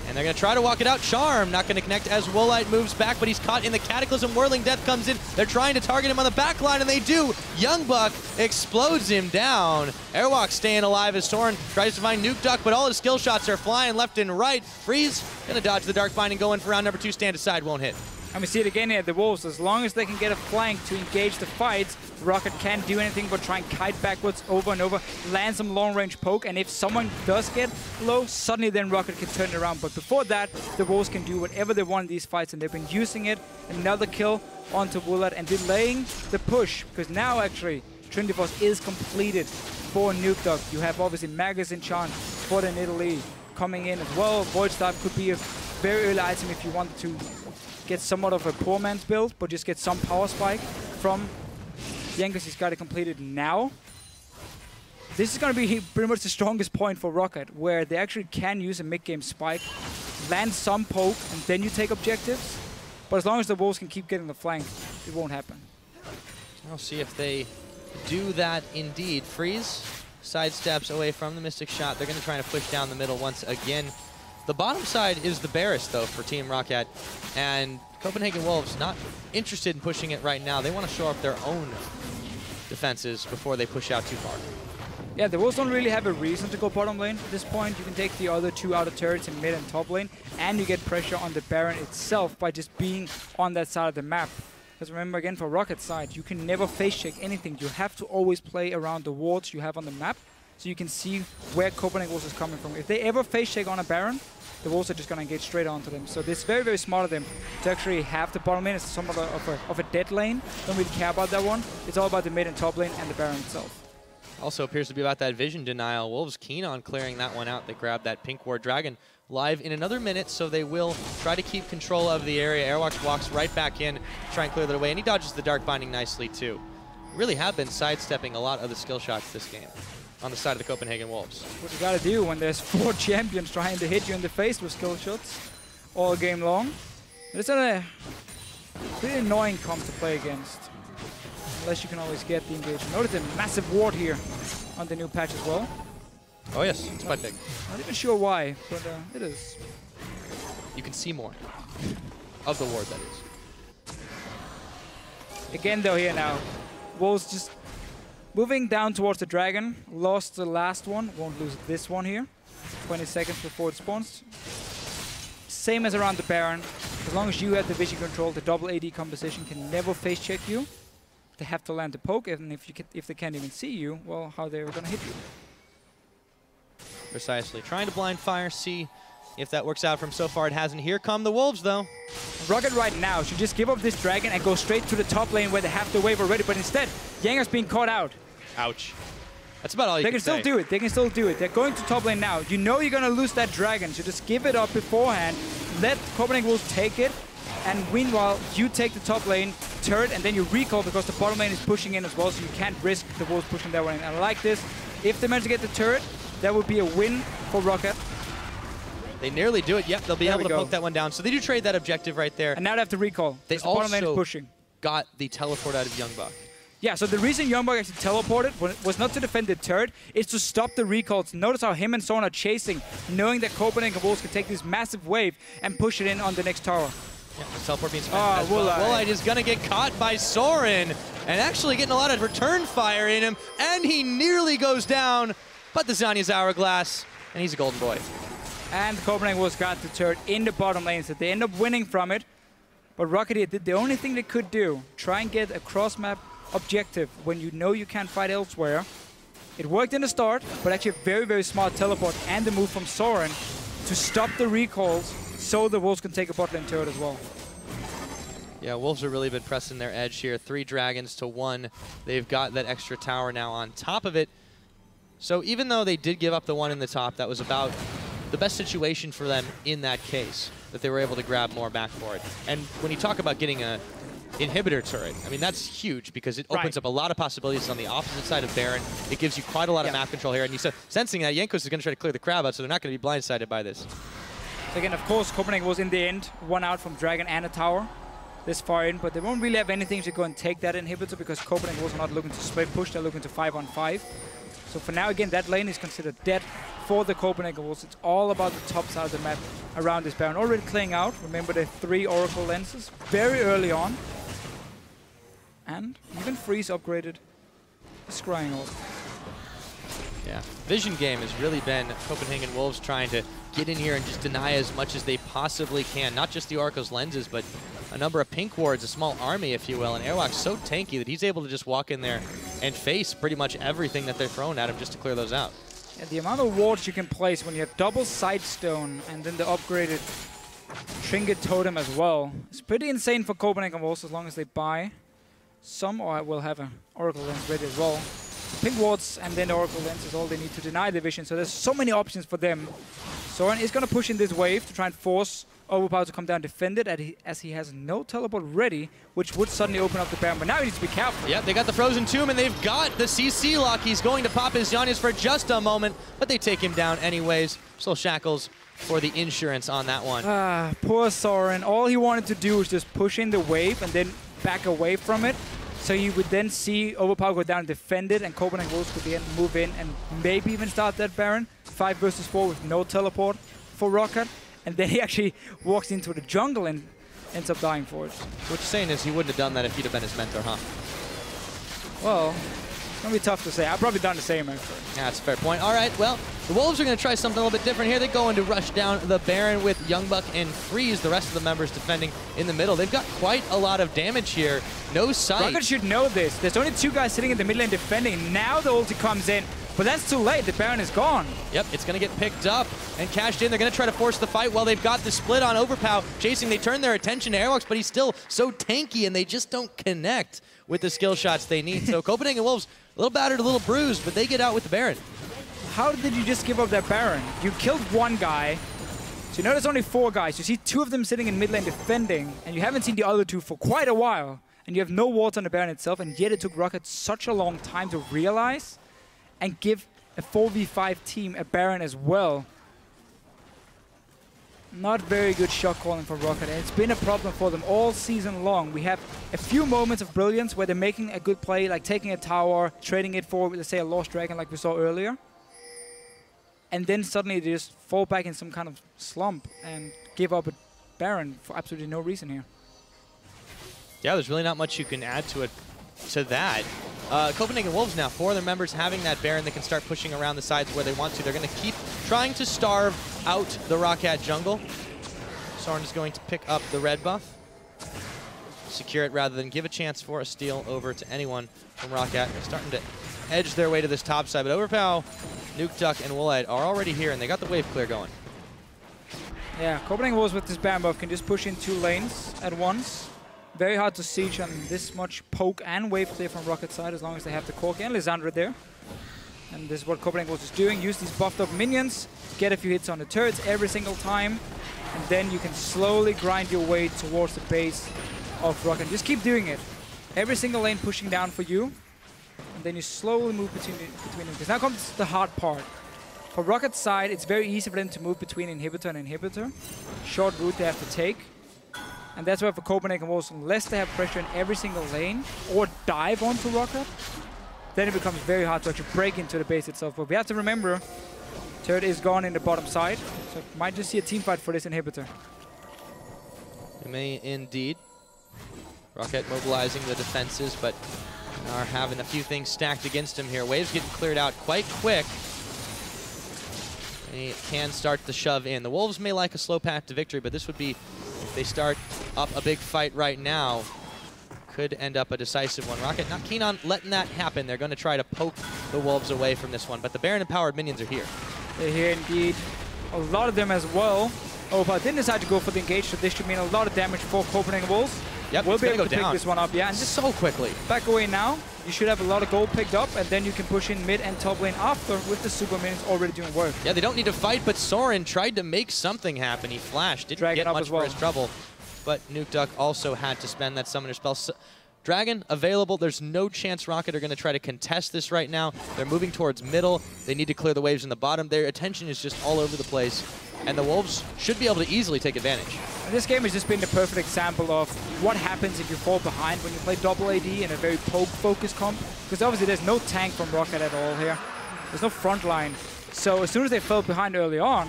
And they're going to try to walk it out. Charm not going to connect as Woolite moves back, but he's caught in the Cataclysm. Whirling Death comes in. They're trying to target him on the back line, and they do. YoungBuck explodes him down. Airwaks staying alive as Soren tries to find Nukeduck, but all his skill shots are flying left and right. Freeze going to dodge the Dark Binding, go in for round number 2. Stand aside, won't hit. And we see it again here, the Wolves, as long as they can get a flank to engage the fights, ROCCAT can't do anything but try and kite backwards over and over, land some long-range poke, and if someone does get low, suddenly then ROCCAT can turn it around. But before that, the Wolves can do whatever they want in these fights, and they've been using it. Another kill onto Woolite and delaying the push, because now actually Trinity Force is completed for Nukeduck. You have obviously Magus Enchant for the Nidalee coming in as well. Void Staff could be a very early item if you wanted to get somewhat of a poor man's build, but just get some power spike from Jankos. He's got it completed now. This is going to be pretty much the strongest point for ROCCAT, where they actually can use a mid-game spike, land some poke, and then you take objectives. But as long as the Wolves can keep getting the flank, it won't happen. I'll see if they do that indeed. Freeze sidesteps away from the Mystic Shot. They're going to try to push down the middle once again. The bottom side is the barest, though, for Team ROCCAT, and Copenhagen Wolves not interested in pushing it right now. They want to shore up their own defenses before they push out too far. Yeah, the Wolves don't really have a reason to go bottom lane at this point. You can take the other 2 outer turrets in mid and top lane, and you get pressure on the Baron itself by just being on that side of the map. Because remember, again, for ROCCAT's side, you can never face check anything. You have to always play around the wards you have on the map, so you can see where Copenhagen Wolves is coming from. If they ever face check on a Baron, the Wolves are just going to engage straight onto them. So this is very, very smart of them to actually have the bottom lane as somewhat of a dead lane. Don't really care about that one. It's all about the mid and top lane and the Baron itself. Also appears to be about that vision denial. Wolves keen on clearing that one out. They grab that Pink Ward Dragon live in another minute, so they will try to keep control of the area. Airwaks walks right back in, try and clear that away, and he dodges the Dark Binding nicely too. Really have been sidestepping a lot of the skill shots this game on the side of the Copenhagen Wolves. What you gotta do when there's 4 champions trying to hit you in the face with skill shots all game long. It's a pretty annoying comp to play against, unless you can always get the engagement. Notice a massive ward here on the new patch as well. Oh yes, it's quite big. Not even sure why, but it is. You can see more of the ward, that is. Again though here now, Wolves just moving down towards the dragon. Lost the last one, won't lose this one here. 20 seconds before it spawns. Same as around the Baron. As long as you have the vision control, the double AD composition can never face check you. They have to land the poke, and if they can't even see you, well, how they're gonna hit you. Precisely. Trying to blind fire, see if that works out for him. So far it hasn't. Here come the Wolves though. ROCCAT right now should just give up this dragon and go straight to the top lane where they have the wave already, but instead, Jankos being caught out. Ouch. That's about all you can say. They can still do it. They can still do it. They're going to top lane now. You know you're going to lose that dragon, so just give it up beforehand. Let Copenhagen Wolves take it. And meanwhile, you take the top lane, turret, and then you recall because the bottom lane is pushing in as well, so you can't risk the Wolves pushing that one in. And I like this. If they manage to get the turret, that would be a win for ROCCAT. They nearly do it. Yep, they'll be able to poke that one down. So they do trade that objective right there. And now they have to recall. They the bottom lane is pushing. Got the teleport out of YoungBuck. Yeah, so the reason YoungBuck actually teleported was not to defend the turret, it's to stop the recalls. Notice how him and Soren are chasing, knowing that Copenhagen Wolves can take this massive wave and push it in on the next tower. Yeah, the teleport being spent as well. Woolite is going to get caught by Soren, and actually getting a lot of return fire in him, and he nearly goes down, but the Zanya's Hourglass, and he's a golden boy. And Copenhagen Wolves got the turret in the bottom lane, so they end up winning from it. But ROCCAT here did the only thing they could do, try and get a cross-map objective when you know you can't fight elsewhere. It worked in the start, but actually a very, very smart teleport and the move from Soren to stop the recalls so the Wolves can take a bot lane turret as well. Yeah, Wolves have really been pressing their edge here. 3 dragons to 1. They've got that extra tower now on top of it. So even though they did give up the one in the top, that was about the best situation for them in that case, that they were able to grab more back for it. And when you talk about getting a inhibitor turret, I mean, that's huge because it opens up a lot of possibilities on the opposite side of Baron. It gives you quite a lot of map control here. And you said, sensing that, Jankos is going to try to clear the crowd out, so they're not going to be blindsided by this. So again, of course, Copenhagen was in the end one out from Dragon and a tower this far in, but they won't really have anything to go and take that inhibitor because Copenhagen was not looking to split push, they're looking to 5-on-5. So for now, again, that lane is considered dead for the Copenhagen Wolves. It's all about the top side of the map around this Baron. Already clearing out. Remember the 3 Oracle lenses very early on. And even Freeze upgraded the Scrying Orb. Yeah, Vision game has really been Copenhagen Wolves trying to get in here and just deny as much as they possibly can. Not just the Oracle's lenses, but a number of pink wards, a small army, if you will. And Airwaks so tanky that he's able to just walk in there and face pretty much everything that they're throwing at him just to clear those out. And the amount of wards you can place when you have double Sightstone and then the upgraded Trinket Totem as well, it's pretty insane for Copenhagen Wolves as long as they buy some, or will have an Oracle Lens ready as well. Pink wards and then the Oracle Lens is all they need to deny the vision, so there's so many options for them. Soren is going to push in this wave to try and force Overpow to come down, defend it, as he has no teleport ready, which would suddenly open up the Baron. But now he needs to be careful. Yeah, they got the Frozen Tomb, and they've got the CC lock. He's going to pop his Zhonya's for just a moment, but they take him down anyways. Still Shackles for the insurance on that one. Poor Soren. All he wanted to do was just push in the wave and then back away from it. So you would then see Overpow go down and defend it, and Copenhagen Wolves could then move in and maybe even start that Baron. 5 versus 4 with no teleport for ROCCAT. And then he actually walks into the jungle and ends up dying for it. What you're saying is he wouldn't have done that if he'd have been his mentor, huh? Well, it's going to be tough to say. I've probably done the same, actually. Yeah, that's a fair point. All right, well, the Wolves are going to try something a little bit different here. They're going to rush down the Baron with YoungBuck and Freeze, the rest of the members defending in the middle. They've got quite a lot of damage here. No sight. ROCCAT should know this. There's only 2 guys sitting in the mid lane defending. Now the ulti comes in. But that's too late. The Baron is gone. Yep, it's going to get picked up and cashed in. They're going to try to force the fight while they've got the split on Overpow. Chasing, they turn their attention to Airwaks, but he's still so tanky, and they just don't connect with the skill shots they need. So Copenhagen Wolves, a little battered, a little bruised, but they get out with the Baron. How did you just give up that Baron? You killed 1 guy. So you know there's only 4 guys. You see 2 of them sitting in mid lane defending, and you haven't seen the other 2 for quite a while. And you have no wards on the Baron itself, and yet it took ROCCAT such a long time to realize and give a 4v5 team a Baron as well. Not very good shot calling from ROCCAT, and it's been a problem for them all season long. We have a few moments of brilliance where they're making a good play, like taking a tower, trading it for, let's say, a Lost Dragon like we saw earlier. And then suddenly they just fall back in some kind of slump and give up a Baron for absolutely no reason here. Yeah, there's really not much you can add to it, to that. Copenhagen Wolves now, 4 of their members having that Baron. They can start pushing around the sides where they want to. They're going to keep trying to starve out the ROCCAT jungle. Soren is going to pick up the red buff, secure it rather than give a chance for a steal over to anyone from ROCCAT. They're starting to edge their way to this top side, but Overpow, Nukeduck, and Woolite are already here, and they got the wave clear going. Yeah, Copenhagen Wolves with this Baron buff can just push in 2 lanes at once. Very hard to siege on this much poke and wave clear from ROCCAT side as long as they have the Corki and Lissandra there. And this is what Copenhagen Wolves is doing. Use these buffed up minions, get a few hits on the turrets every single time. and then you can slowly grind your way towards the base of ROCCAT. Just keep doing it. Every single lane pushing down for you, and then you slowly move between them. Because now comes the hard part. For ROCCAT's side, it's very easy for them to move between inhibitor and inhibitor. Short route they have to take. And that's why for Copenhagen Wolves, unless they have pressure in every single lane or dive onto ROCCAT, then it becomes very hard to actually break into the base itself. But we have to remember, turret is gone in the bottom side, so might just see a team fight for this inhibitor. You may indeed. ROCCAT mobilizing the defenses, but are having a few things stacked against him here. Waves getting cleared out quite quick. And he can start the shove in. The Wolves may like a slow path to victory, but this would be, if they start up a big fight right now, could end up a decisive one. ROCCAT not keen on letting that happen. They're going to try to poke the Wolves away from this one, but the Baron-empowered minions are here. They're here indeed. A lot of them as well. Overpow didn't decide to go for the engage, so this should mean a lot of damage for Copenhagen Wolves. Yep, we'll be able to down. pick this one up, yeah. And just so quickly. Back away now. You should have a lot of gold picked up, and then you can push in mid and top lane after with the super minions already doing work. Yeah, they don't need to fight, but Soren tried to make something happen. He flashed, didn't get much for his trouble. But Nukeduck also had to spend that summoner spell. Dragon available. There's no chance ROCCAT are going to try to contest this right now. They're moving towards middle. They need to clear the waves in the bottom. Their attention is just all over the place. And the Wolves should be able to easily take advantage. And this game has just been the perfect example of what happens if you fall behind when you play double AD in a very poke-focused comp. Because obviously there's no tank from ROCCAT at all here. There's no front line. So as soon as they fell behind early on,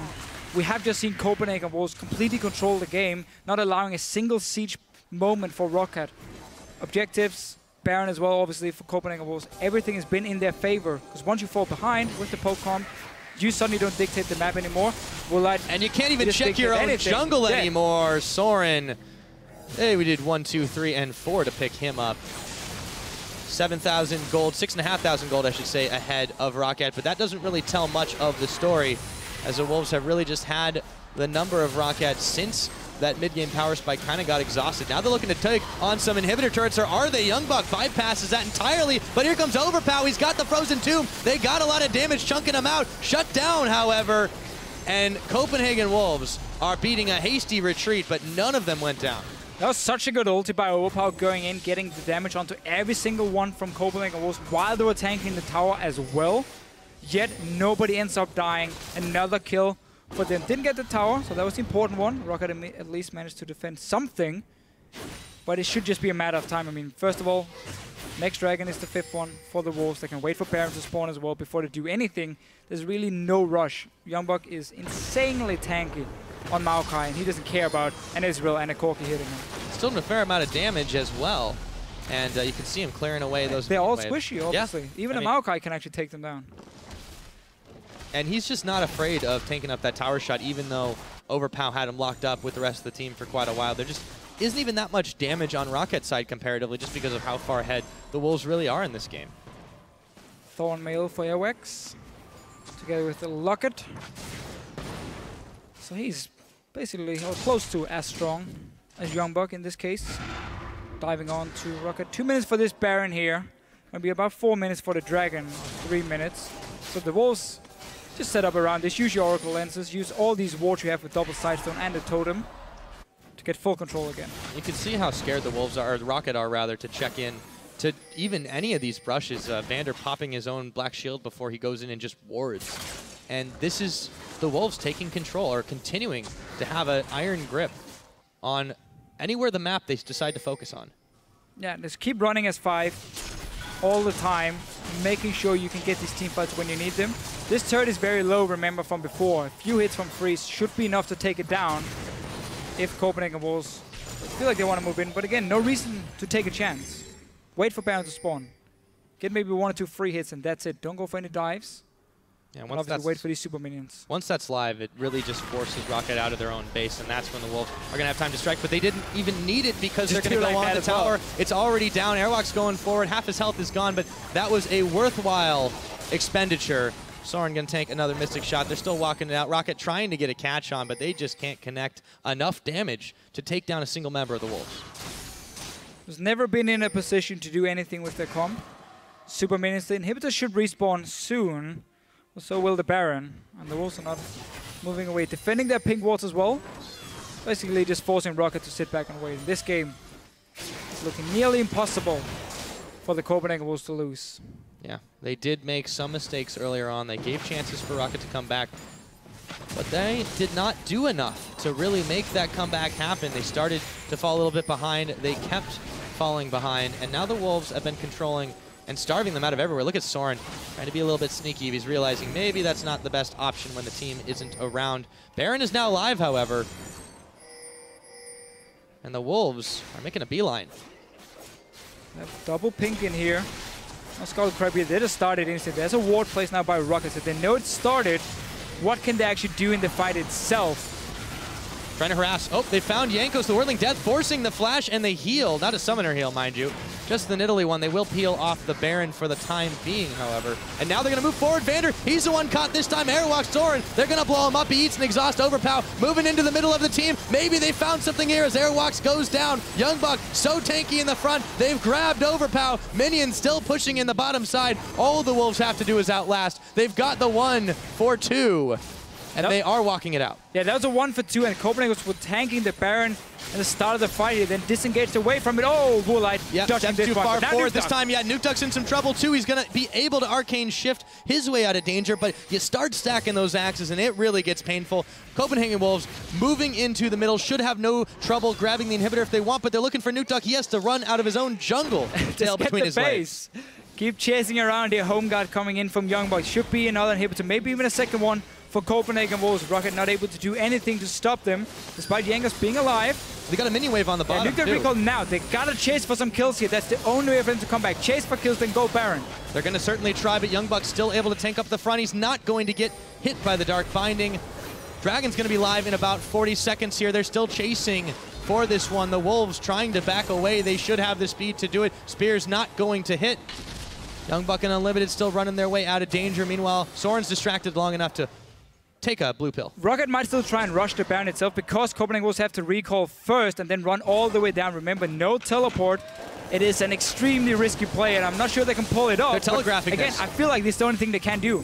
we have just seen Copenhagen Wolves completely control the game, not allowing a single siege moment for ROCCAT. Objectives, Baron as well, obviously, for Copenhagen Wolves. Everything has been in their favor. Because once you fall behind with the poke comp, you suddenly don't dictate the map anymore. Woolite, and you can't even check your own jungle anymore. Soren. Hey, we did 1, 2, 3, and 4 to pick him up. 7,000 gold, 6,500 gold, I should say, ahead of ROCCAT. But that doesn't really tell much of the story, as the Wolves have really just had the number of ROCCAT since that mid-game power spike kind of got exhausted. Now they're looking to take on some inhibitor turrets, or are they? YoungBuck bypasses that entirely, but here comes Overpow. He's got the Frozen Tomb. They got a lot of damage chunking him out. Shut down, however, and Copenhagen Wolves are beating a hasty retreat, but none of them went down. That was such a good ulti by Overpow, going in, getting the damage onto every single one from Copenhagen Wolves while they were tanking the tower as well. Yet nobody ends up dying. Another kill for them. Didn't get the tower, so that was the important one. ROCCAT at least managed to defend something, but it should just be a matter of time. I mean, first of all, next Dragon is the 5th one for the Wolves. They can wait for Baron to spawn as well before they do anything. There's really no rush. YoungBuck is insanely tanky on Maokai, and he doesn't care about an Ezreal and a Corki hitting him. Still doing a fair amount of damage as well, and you can see him clearing away those. They're all squishy, obviously. Yeah. Even a Maokai can actually take them down. And he's just not afraid of taking up that tower shot, even though Overpow had him locked up with the rest of the team for quite a while. There just isn't even that much damage on ROCCAT's side comparatively, just because of how far ahead the Wolves really are in this game. Thorn Mail for Airwaks, together with the Locket. So he's basically close to as strong as YoungBuck in this case. Diving on to ROCCAT. 2 minutes for this Baron here. Gonna be about 4 minutes for the Dragon, 3 minutes. So the Wolves just set up around this. Use your Oracle Lenses. Use all these wards you have with double Sidestone and the Totem to get full control again. You can see how scared the Wolves are, or the ROCCAT are rather, to check in to even any of these brushes. Vander popping his own Black Shield before he goes in and just wards. And this is the Wolves taking control, or continuing to have an iron grip on anywhere the map they decide to focus on. Yeah, just keep running as 5 all the time, making sure you can get these teamfights when you need them. This turret is very low, remember, from before. A few hits from freeze should be enough to take it down if Copenhagen Wolves feel like they want to move in. But again, no reason to take a chance. Wait for Baron to spawn. Get maybe 1 or 2 free hits and that's it. Don't go for any dives. Yeah, once that's, wait for these super minions. Once that's live, it really just forces ROCCAT out of their own base, and that's when the Wolves are going to have time to strike. But they didn't even need it because they're going to go on the tower. Well. It's already down. Airwaks going forward. Half his health is gone, but that was a worthwhile expenditure. Soren going to tank another Mystic Shot. They're still walking it out. ROCCAT trying to get a catch on, but they just can't connect enough damage to take down a single member of the Wolves. Has never been in a position to do anything with their comp. Super minions. The inhibitors should respawn soon. So will the Baron, and the Wolves are not moving away. Defending their pink wards as well. basically just forcing ROCCAT to sit back and wait. In this game, it's looking nearly impossible for the Copenhagen Wolves to lose. Yeah, they did make some mistakes earlier on. They gave chances for ROCCAT to come back, but they did not do enough to really make that comeback happen. They started to fall a little bit behind. They kept falling behind, and now the Wolves have been controlling and starving them out of everywhere. Look at Soren trying to be a little bit sneaky. He's realizing maybe that's not the best option when the team isn't around. Baron is now live, however, and the Wolves are making a beeline. Double pink in here. No Skull Crab here. They just started instantly. There's a ward placed now by ROCCAT, so they know it started. What can they actually do in the fight itself? Trying to harass. Oh, they found Jankos, the Whirling Death, forcing the flash and the heal. Not a summoner heal, mind you. Just the Nidalee one. They will peel off the Baron for the time being, however. And now they're going to move forward. Vander, he's the one caught this time. Airwaks, Soren, they're going to blow him up. He eats an exhaust. Overpow moving into the middle of the team. Maybe they found something here as Airwaks goes down. YoungBuck so tanky in the front. They've grabbed Overpow. Minions still pushing in the bottom side. All the Wolves have to do is outlast. They've got the 1-for-2. And they are walking it out. Yeah, that was a 1-for-2, and Copenhagen was tanking the Baron at the start of the fight. He then disengaged away from it. Oh, Woolite steps too far forward this time. Yeah, Nukeduck's in some trouble too. He's going to be able to arcane shift his way out of danger, but you start stacking those axes, and it really gets painful. Copenhagen Wolves moving into the middle should have no trouble grabbing the inhibitor if they want, but they're looking for Nukeduck. He has to run out of his own jungle. Tail between his legs. Keep chasing around here. Home guard coming in from YoungBuck. Should be another inhibitor, maybe even a second one. For Copenhagen Wolves, ROCCAT not able to do anything to stop them, despite Jankos being alive. They got a minion wave on the bottom, Nukeduck recall now. They gotta chase for some kills here. That's the only way for them to come back. Chase for kills, then go Baron. They're gonna certainly try, but YoungBuck's still able to tank up the front. He's not going to get hit by the Dark Binding. Dragon's gonna be live in about 40 seconds here. They're still chasing for this one. The Wolves trying to back away. They should have the speed to do it. Spear's not going to hit. YoungBuck and Unlimited still running their way out of danger. Meanwhile, Soren's distracted long enough to take a blue pill. ROCCAT might still try and rush the Baron itself because Copenhagen Wolves have to recall first and then run all the way down. Remember, no teleport. It is an extremely risky play, and I'm not sure they can pull it off. They're telegraphing again, this. I feel like this is the only thing they can do.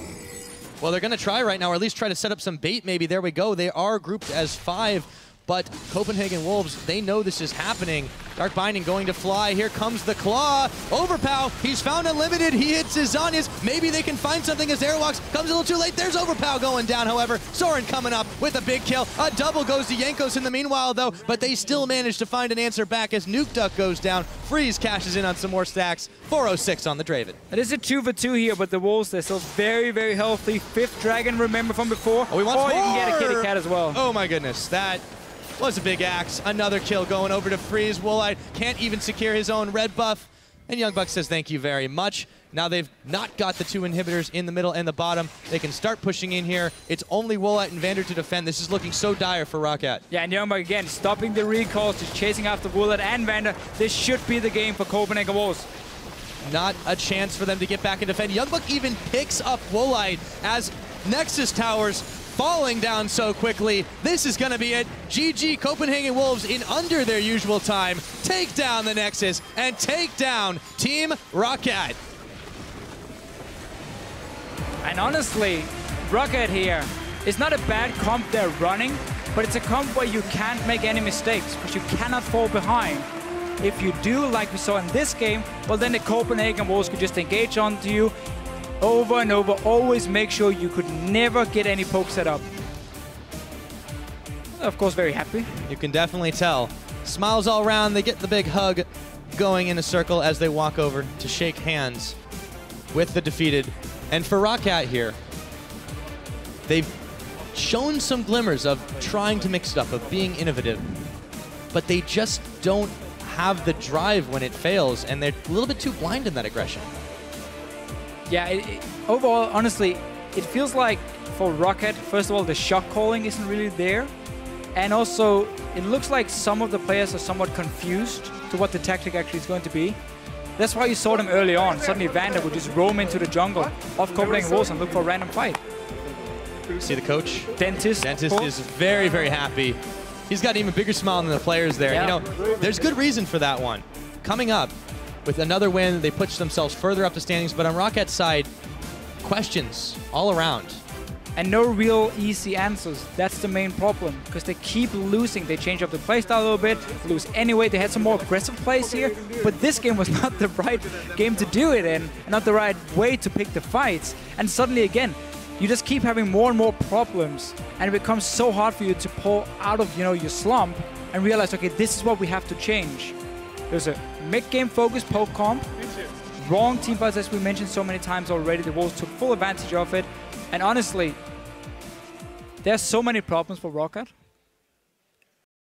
Well, they're going to try right now, or at least try to set up some bait maybe. There we go. They are grouped as 5. But Copenhagen Wolves, they know this is happening. Dark Binding going to fly. Here comes the Claw. Overpow, he's found Unlimited. He hits his Zanyas. Maybe they can find something as Airwaks comes a little too late. There's Overpow going down, however. Soren coming up with a big kill. A double goes to Jankos in the meanwhile, though. But they still manage to find an answer back as Nukeduck goes down. Freeze cashes in on some more stacks. 406 on the Draven. It is a 2-for-2 here, but the Wolves, they're still very, very healthy. 5th Dragon, remember from before. Oh, he wants more! You can get a kitty cat as well. Oh, my goodness. That was a big axe. Another kill going over to Freeze. Woolite can't even secure his own red buff. And YoungBuck says thank you very much. Now they've not got the 2 inhibitors in the middle and the bottom. They can start pushing in here. It's only Woolite and Vander to defend. This is looking so dire for ROCCAT. Yeah, and YoungBuck again stopping the recalls, just chasing after Woolite and Vander. This should be the game for Copenhagen Wolves. Not a chance for them to get back and defend. YoungBuck even picks up Woolite as Nexus Towers falling down so quickly. This is going to be it. GG Copenhagen Wolves in under their usual time. Take down the Nexus and take down Team ROCCAT. And honestly, ROCCAT here is not a bad comp they're running, but it's a comp where you can't make any mistakes because you cannot fall behind. If you do, like we saw in this game, well then the Copenhagen Wolves could just engage onto you over and over. Always make sure you could never get any poke set up. Of course, very happy. You can definitely tell. Smiles all around. They get the big hug going in a circle as they walk over to shake hands with the defeated. And for ROCCAT here, they've shown some glimmers of trying to mix it up, of being innovative, but they just don't have the drive when it fails, and they're a little bit too blind in that aggression. Yeah, overall, honestly, it feels like for ROCCAT, first of all, the shot calling isn't really there. And also, it looks like some of the players are somewhat confused to what the tactic actually is going to be. That's why you saw them early on. Suddenly Vander would just roam into the jungle of Copenhagen Wolves and look for a random fight. See the coach? Dentist. Dentist is very, very happy. He's got an even bigger smile than the players there. Yeah. You know, there's good reason for that one. Coming up with another win, they push themselves further up the standings, but on ROCCAT's side, questions all around. and no real easy answers. That's the main problem, because they keep losing. They change up the playstyle a little bit, lose anyway. They had some more aggressive plays here, but this game was not the right game to do it in, and not the right way to pick the fights. And suddenly again, you just keep having more and more problems, and it becomes so hard for you to pull out of, you know, your slump and realize, okay, this is what we have to change. There's a mid-game focused poke comp, wrong team fights, as we mentioned so many times already. The Wolves took full advantage of it. And honestly, there's so many problems for ROCCAT.